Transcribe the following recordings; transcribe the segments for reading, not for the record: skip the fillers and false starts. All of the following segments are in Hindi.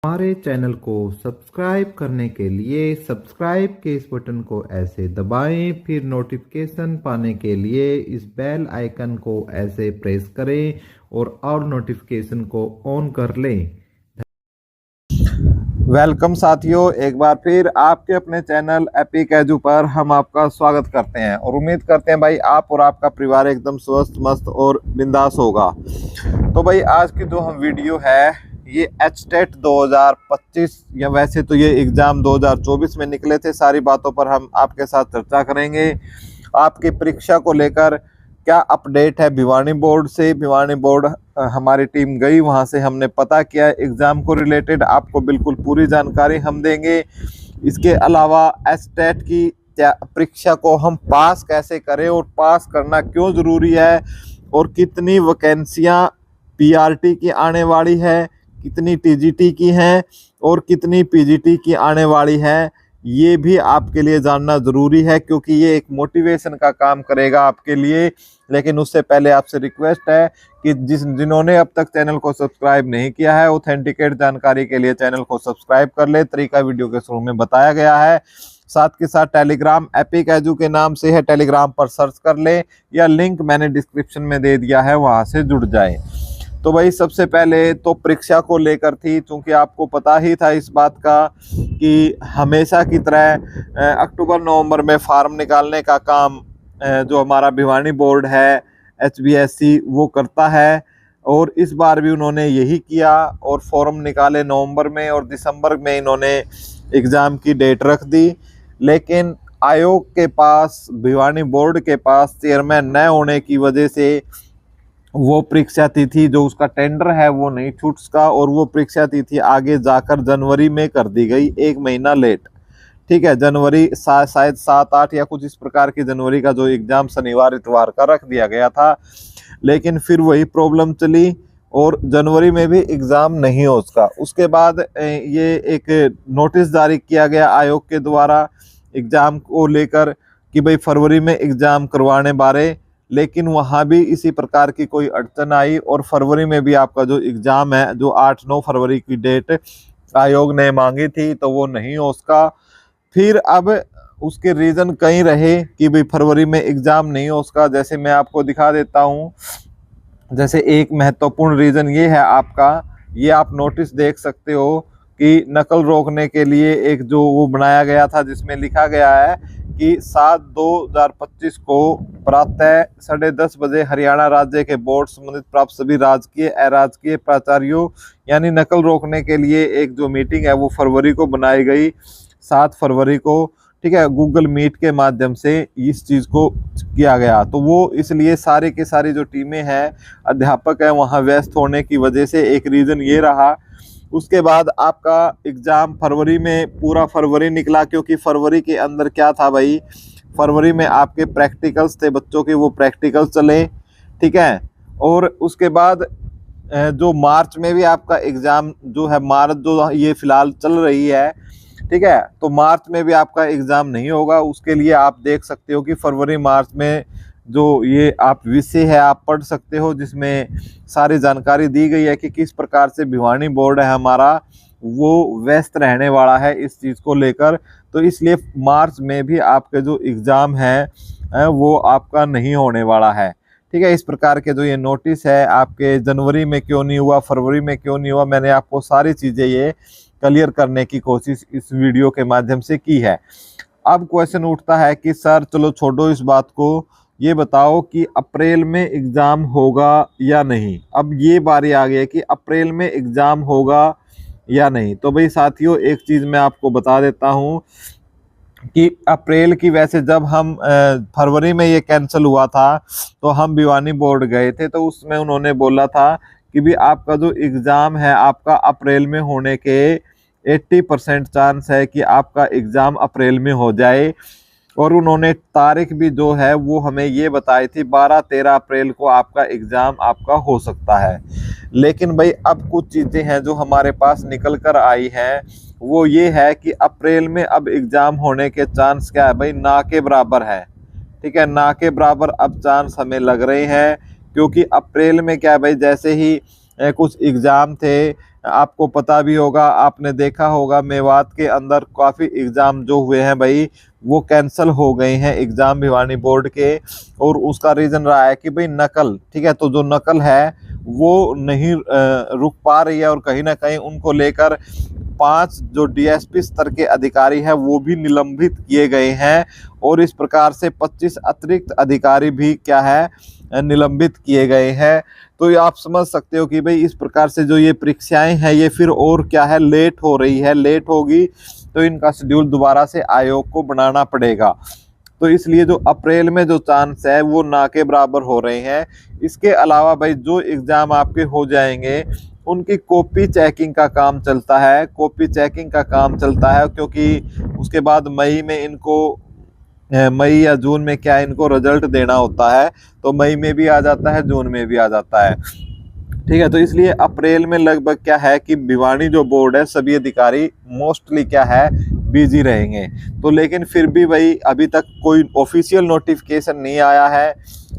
हमारे चैनल को सब्सक्राइब करने के लिए सब्सक्राइब के इस बटन को ऐसे दबाएं, फिर नोटिफिकेशन पाने के लिए इस बेल आइकन को ऐसे प्रेस करें और नोटिफिकेशन को ऑन कर लें। वेलकम साथियों, एक बार फिर आपके अपने चैनल एपिक एजू पर हम आपका स्वागत करते हैं और उम्मीद करते हैं भाई आप और आपका परिवार एकदम स्वस्थ मस्त और बिंदास होगा। तो भाई आज की जो हम वीडियो है ये एचटेट 2025 या वैसे तो ये एग्ज़ाम 2024 में निकले थे, सारी बातों पर हम आपके साथ चर्चा करेंगे। आपकी परीक्षा को लेकर क्या अपडेट है भिवानी बोर्ड से। भिवानी बोर्ड हमारी टीम गई, वहां से हमने पता किया एग्ज़ाम को रिलेटेड, आपको बिल्कुल पूरी जानकारी हम देंगे। इसके अलावा एचटेट की परीक्षा को हम पास कैसे करें और पास करना क्यों ज़रूरी है और कितनी वैकेंसियां पीआरटी की आने वाली है, कितनी टीजीटी की हैं और कितनी पीजीटी की आने वाली है, ये भी आपके लिए जानना ज़रूरी है क्योंकि ये एक मोटिवेशन का काम करेगा आपके लिए। लेकिन उससे पहले आपसे रिक्वेस्ट है कि जिन्होंने अब तक चैनल को सब्सक्राइब नहीं किया है, ऑथेंटिकेट जानकारी के लिए चैनल को सब्सक्राइब कर ले। तरीका वीडियो के शुरू में बताया गया है। साथ के साथ टेलीग्राम एपिक एजू के नाम से है, टेलीग्राम पर सर्च कर ले या लिंक मैंने डिस्क्रिप्शन में दे दिया है, वहाँ से जुड़ जाए। तो भाई सबसे पहले तो परीक्षा को लेकर थी, क्योंकि आपको पता ही था इस बात का कि हमेशा की तरह अक्टूबर नवंबर में फार्म निकालने का काम जो हमारा भिवानी बोर्ड है HBSC वो करता है और इस बार भी उन्होंने यही किया और फॉर्म निकाले नवंबर में और दिसंबर में इन्होंने एग्ज़ाम की डेट रख दी। लेकिन आयोग के पास, भिवानी बोर्ड के पास चेयरमैन न होने की वजह से वो परीक्षा तिथि जो उसका टेंडर है वो नहीं छूट सका और वो परीक्षा तिथि आगे जाकर जनवरी में कर दी गई, 1 महीना लेट। ठीक है, जनवरी शायद 7-8 या कुछ इस प्रकार की जनवरी का जो एग्ज़ाम शनिवार इतवार का रख दिया गया था। लेकिन फिर वही प्रॉब्लम चली और जनवरी में भी एग्ज़ाम नहीं हो सका। उसके बाद ये एक नोटिस जारी किया गया आयोग के द्वारा एग्ज़ाम को लेकर कि भाई फरवरी में एग्ज़ाम करवाने बारे, लेकिन वहाँ भी इसी प्रकार की कोई अड़चन आई और फरवरी में भी आपका जो एग्ज़ाम है, जो 8-9 फरवरी की डेट आयोग ने मांगी थी, तो वो नहीं हो सका। फिर अब उसके रीज़न कई रहे कि भाई फरवरी में एग्ज़ाम नहीं हो सका। जैसे मैं आपको दिखा देता हूँ, जैसे एक महत्वपूर्ण रीज़न ये है आपका, ये आप नोटिस देख सकते हो कि नकल रोकने के लिए एक जो वो बनाया गया था जिसमें लिखा गया है कि 7/2/2025 को प्रातः 10:30 बजे हरियाणा राज्य के बोर्ड संबंधित प्राप्त सभी राजकीय अराजकीय प्राचार्यों यानी नकल रोकने के लिए एक जो मीटिंग है वो फरवरी को बनाई गई, 7 फरवरी को। ठीक है, गूगल मीट के माध्यम से इस चीज़ को किया गया। तो वो इसलिए सारे के सारी जो टीमें हैं, अध्यापक हैं, वहाँ व्यस्त होने की वजह से एक रीज़न ये रहा। उसके बाद आपका एग्ज़ाम फरवरी में, पूरा फरवरी निकला क्योंकि फरवरी के अंदर क्या था भाई, फरवरी में आपके प्रैक्टिकल्स थे, बच्चों के वो प्रैक्टिकल्स चले। ठीक है, और उसके बाद जो मार्च में भी आपका एग्ज़ाम जो है, मार्च जो ये फ़िलहाल चल रही है, ठीक है, तो मार्च में भी आपका एग्ज़ाम नहीं होगा। उसके लिए आप देख सकते हो कि फरवरी मार्च में जो ये आप विषय है आप पढ़ सकते हो, जिसमें सारी जानकारी दी गई है कि किस प्रकार से भिवानी बोर्ड है हमारा वो व्यस्त रहने वाला है इस चीज़ को लेकर। तो इसलिए मार्च में भी आपके जो एग्ज़ाम है वो आपका नहीं होने वाला है। ठीक है, इस प्रकार के जो ये नोटिस है आपके जनवरी में क्यों नहीं हुआ, फरवरी में क्यों नहीं हुआ, मैंने आपको सारी चीज़ें ये क्लियर करने की कोशिश इस वीडियो के माध्यम से की है। अब क्वेश्चन उठता है कि सर चलो छोड़ो इस बात को, ये बताओ कि अप्रैल में एग्ज़ाम होगा या नहीं। अब ये बारी आ गई है कि अप्रैल में एग्ज़ाम होगा या नहीं। तो भाई साथियों, एक चीज़ मैं आपको बता देता हूँ कि अप्रैल की, वैसे जब हम फरवरी में ये कैंसिल हुआ था तो हम भिवानी बोर्ड गए थे, तो उसमें उन्होंने बोला था कि भी आपका जो एग्ज़ाम है आपका अप्रैल में होने के 80% चांस है कि आपका एग्ज़ाम अप्रैल में हो जाए। और उन्होंने तारीख भी जो है वो हमें ये बताई थी 12-13 अप्रैल को आपका एग्ज़ाम आपका हो सकता है। लेकिन भाई अब कुछ चीज़ें हैं जो हमारे पास निकल कर आई हैं, वो ये है कि अप्रैल में अब एग्ज़ाम होने के चांस क्या है भाई, ना के बराबर है। ठीक है, ना के बराबर अब चांस हमें लग रहे हैं क्योंकि अप्रैल में क्या है भाई, जैसे ही कुछ एग्ज़ाम थे आपको पता भी होगा, आपने देखा होगा मेवात के अंदर काफ़ी एग्ज़ाम जो हुए हैं भाई वो कैंसिल हो गए हैं एग्ज़ाम भिवानी बोर्ड के। और उसका रीज़न रहा है कि भाई नकल, ठीक है, तो जो नकल है वो नहीं रुक पा रही है और कहीं ना कहीं उनको लेकर 5 जो डीएसपी स्तर के अधिकारी हैं वो भी निलंबित किए गए हैं और इस प्रकार से 25 अतिरिक्त अधिकारी भी क्या है निलंबित किए गए हैं। तो ये आप समझ सकते हो कि भाई इस प्रकार से जो ये परीक्षाएं हैं ये फिर और क्या है लेट हो रही है, लेट होगी तो इनका शेड्यूल दोबारा से आयोग को बनाना पड़ेगा। तो इसलिए जो अप्रैल में जो चांस है वो ना के बराबर हो रहे हैं। इसके अलावा भाई जो एग्ज़ाम आपके हो जाएंगे उनकी कॉपी चेकिंग का काम चलता है, कॉपी चेकिंग का काम चलता है क्योंकि उसके बाद मई में इनको मई या जून में क्या इनको रिजल्ट देना होता है, तो मई में भी आ जाता है, जून में भी आ जाता है, ठीक है। तो इसलिए अप्रैल में लगभग क्या है कि भिवानी जो बोर्ड है सभी अधिकारी मोस्टली क्या है बिजी रहेंगे। तो लेकिन फिर भी भाई अभी तक कोई ऑफिशियल नोटिफिकेशन नहीं आया है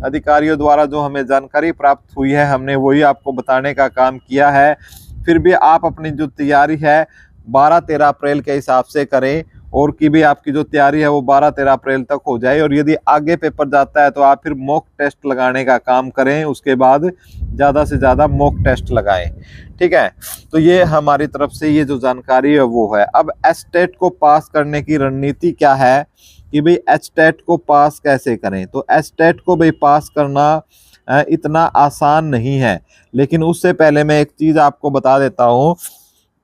अधिकारियों द्वारा, जो हमें जानकारी प्राप्त हुई है हमने वही आपको बताने का काम किया है। फिर भी आप अपनी जो तैयारी है 12-13 अप्रैल के हिसाब से करें और कि भी आपकी जो तैयारी है वो 12-13 अप्रैल तक हो जाए। और यदि आगे पेपर जाता है तो आप फिर मॉक टेस्ट लगाने का काम करें, उसके बाद ज़्यादा से ज़्यादा मॉक टेस्ट लगाएं, ठीक है। तो ये हमारी तरफ से ये जो जानकारी है वो है। अब एचटेट को पास करने की रणनीति क्या है कि भाई एचटेट को पास कैसे करें। तो एचटेट को भाई पास करना इतना आसान नहीं है, लेकिन उससे पहले मैं एक चीज़ आपको बता देता हूँ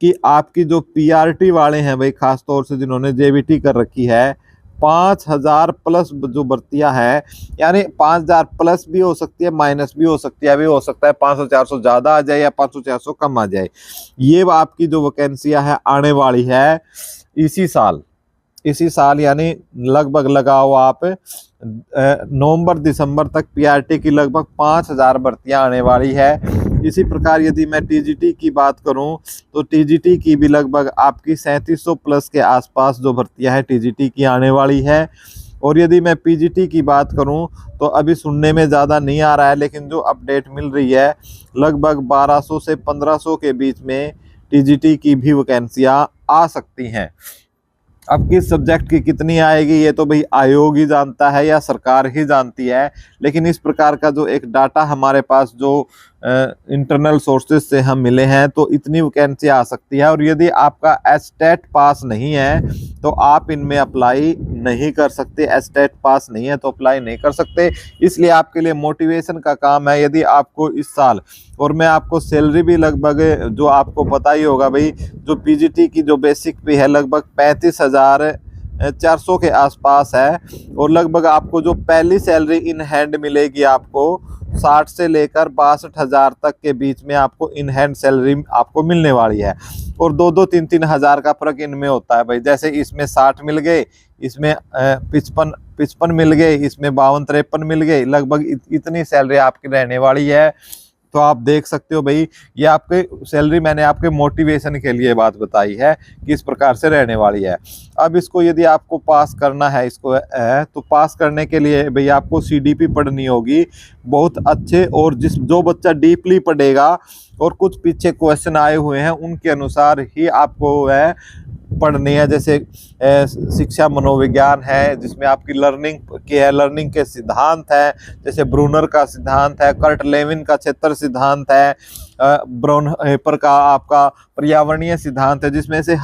कि आपकी जो पीआरटी वाले हैं भाई खास तौर से जिन्होंने जेबीटी कर रखी है 5000 प्लस जो भर्तियां हैं, यानी 5000 प्लस भी हो सकती है माइनस भी हो सकती है, अभी हो सकता है 500-400 ज़्यादा आ जाए या 500-400 कम आ जाए। ये आपकी जो वैकेंसियां है आने वाली है इसी साल यानी लगभग लगाओ आप नवंबर दिसंबर तक पीआरटी की लगभग 5000 भर्तियां आने वाली है। इसी प्रकार यदि मैं टीजीटी की बात करूं तो टीजीटी की भी लगभग आपकी 3700 प्लस के आसपास जो भर्तियां हैं टीजीटी की आने वाली है। और यदि मैं पीजीटी की बात करूं तो अभी सुनने में ज़्यादा नहीं आ रहा है, लेकिन जो अपडेट मिल रही है लगभग 1200 से 1500 के बीच में टीजीटी की भी वैकेंसियाँ आ सकती हैं। अब किस सब्जेक्ट की कितनी आएगी ये तो भाई आयोग ही जानता है या सरकार ही जानती है, लेकिन इस प्रकार का जो एक डाटा हमारे पास जो इंटरनल सोर्सेज से हम मिले हैं तो इतनी वैकेंसी आ सकती है। और यदि आपका एचटेट पास नहीं है तो आप इनमें अप्लाई नहीं कर सकते, एचटेट पास नहीं है तो अप्लाई नहीं कर सकते। इसलिए आपके लिए मोटिवेशन का काम है। यदि आपको इस साल, और मैं आपको सैलरी भी लगभग जो आपको पता ही होगा भाई, जो पीजीटी की जो बेसिक पे है लगभग 35,400 के आसपास है और लगभग आपको जो पहली सैलरी इन हैंड मिलेगी आपको 60 से लेकर 62,000 तक के बीच में आपको इन हैंड सैलरी आपको मिलने वाली है। और 2-3 हज़ार का फर्क इनमें होता है भाई, जैसे इसमें 60 मिल गए, इसमें 55 मिल गए, इसमें 52-53 मिल गए, लगभग इतनी सैलरी आपकी रहने वाली है। तो आप देख सकते हो भाई ये आपके सैलरी मैंने आपके मोटिवेशन के लिए बात बताई है कि इस प्रकार से रहने वाली है। अब इसको यदि आपको पास करना है इसको तो पास करने के लिए भाई आपको सीडीपी पढ़नी होगी बहुत अच्छे, और जो बच्चा डीपली पढ़ेगा और कुछ पीछे क्वेश्चन आए हुए हैं उनके अनुसार ही आपको है पढ़नी है। जैसे शिक्षा मनोविज्ञान है जिसमें आपकी लर्निंग के सिद्धांत है, जैसे ब्रूनर का सिद्धांत है, कर्ट लेविन का क्षेत्र सिद्धांत है, ब्राउनहेपर का आपका पर्यावरणीय सिद्धांत है जिसमें से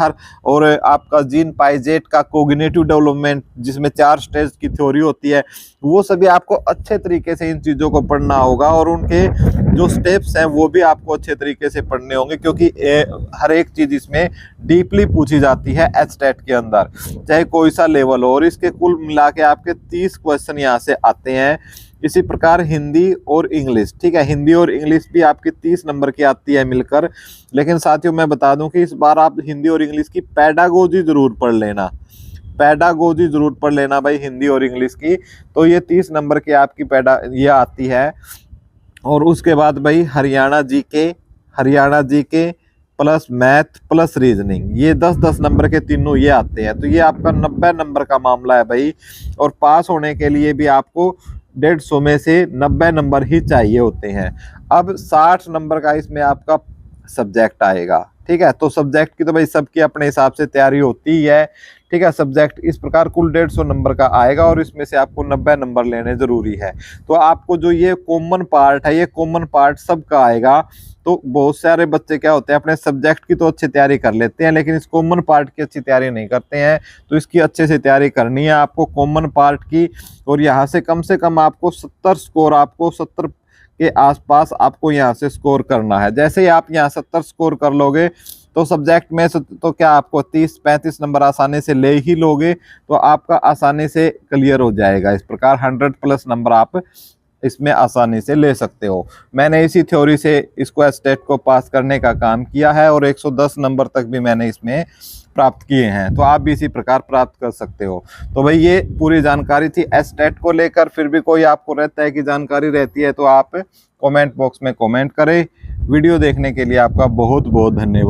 और आपका जीन पाइजेट का कोग्निटिव डेवलपमेंट जिसमें 4 स्टेज की थ्योरी होती है, वो सभी आपको अच्छे तरीके से इन चीज़ों को पढ़ना होगा और उनके जो स्टेप्स हैं वो भी आपको अच्छे तरीके से पढ़ने होंगे, क्योंकि हर एक चीज़ इसमें डीपली पूछी जाती है एचटेट के अंदर, चाहे कोई सा लेवल हो। और इसके कुल मिला के आपके 30 क्वेश्चन यहाँ से आते हैं। इसी प्रकार हिंदी और इंग्लिश, ठीक है, हिंदी और इंग्लिश भी आपकी 30 नंबर की आती है मिलकर। लेकिन साथियों मैं बता दूं कि इस बार आप हिंदी और इंग्लिश की पेडागोजी जरूर पढ़ लेना, पेडागोजी जरूर पढ़ लेना भाई हिंदी और इंग्लिश की। तो ये 30 नंबर की आपकी ये आती है। और उसके बाद भाई Haryana GK plus math plus reasoning, ये 10-10 नंबर के तीनों ये आते हैं। तो ये आपका 90 नंबर का मामला है भाई। और पास होने के लिए भी आपको 150 में से 90 नंबर ही चाहिए होते हैं। अब 60 नंबर का इसमें आपका सब्जेक्ट आएगा। ठीक है, तो सब्जेक्ट की तो भाई सबकी अपने हिसाब से तैयारी होती ही है। ठीक है, सब्जेक्ट इस प्रकार कुल 150 नंबर का आएगा और इसमें से आपको 90 नंबर लेने जरूरी है। तो आपको जो ये कॉमन पार्ट है, ये कॉमन पार्ट सबका आएगा। तो बहुत सारे बच्चे क्या होते हैं, अपने सब्जेक्ट की तो अच्छी तैयारी कर लेते हैं लेकिन इस कॉमन पार्ट की अच्छी तैयारी नहीं करते हैं। तो इसकी अच्छे से तैयारी करनी है आपको कॉमन पार्ट की, और यहाँ से कम आपको 70 स्कोर, आपको 70 के आसपास आपको यहाँ से स्कोर करना है। जैसे ही आप यहाँ 70 स्कोर कर लोगे तो सब्जेक्ट में तो क्या आपको 30-35 नंबर आसानी से ले ही लोगे, तो आपका आसानी से क्लियर हो जाएगा। इस प्रकार 100+ नंबर आप इसमें आसानी से ले सकते हो। मैंने इसी थ्योरी से इसको स्टेट को पास करने का काम किया है और 110 नंबर तक भी मैंने इसमें प्राप्त किए हैं, तो आप भी इसी प्रकार प्राप्त कर सकते हो। तो भाई ये पूरी जानकारी थी स्टेट को लेकर। फिर भी कोई आपको रहता है कि जानकारी रहती है तो आप कमेंट बॉक्स में कमेंट करें। वीडियो देखने के लिए आपका बहुत बहुत धन्यवाद।